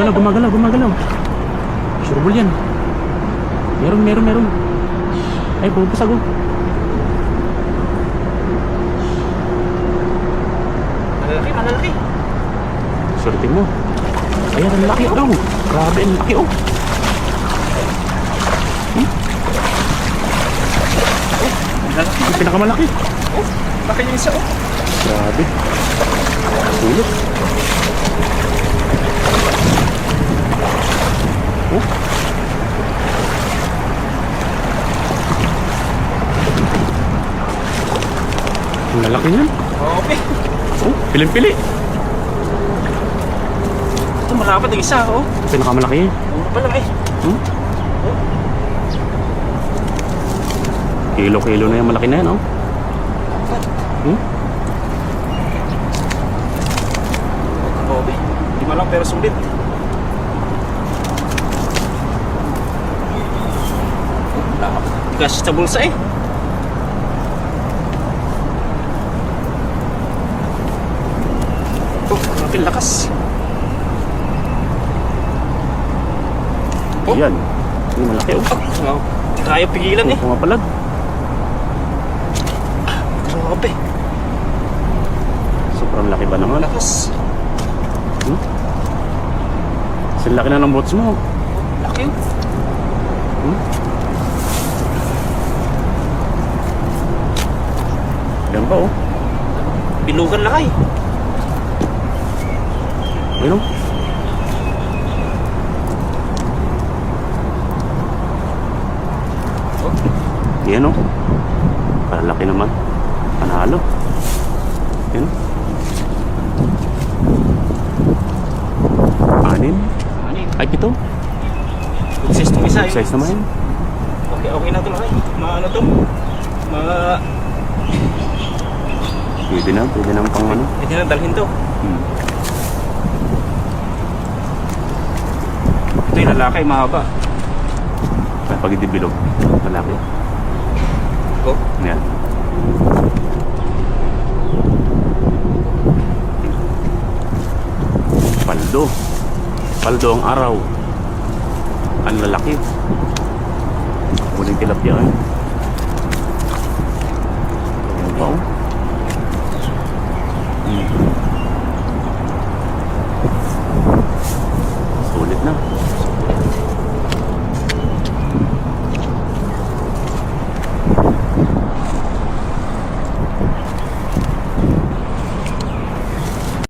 Gumagalaw. Sure ball yan. Meron. Ay, pupusag oh. Malalaki. Swerte mo. Ayan, ang laki oh. Grabe, ang laki oh. Ang pinakamalaki. Oh, laki yung isa oh. Grabe. Tulog. Oh. Ang lalaki niyan. Okay. Oh, piling-pili. Ito malapad yung isa oh. Pinakamalaki. Puro pa lang eh. Kilo na yan, malaki na yan oh. Kobe. Di lang pero sulit. Gas sa bulsa eh. Oh, ang lakas. Oh. Yan. Yung malaki oh. Oh, di kaya pigilan eh. Pumapalag. Grabe. Sobrang laki ba naman? Lakas. Sila laki na ng boats mo. Laki oh. Yan pa oh. Bilugan laki. Ayun oh. Yan oh. Kalaki naman. Panalo. Yan. Anin. Ay, pito. Good size itong isa. Size naman yan. Okay na ito laki. Maano to? Pwede na pang ano. Pwede na dalhin to. Ito yung lalaki, mahaba. Pag hindi bilog, malaki. Oh. Yan. Paldo ang araw. Ang lalaki. Muling tilapia.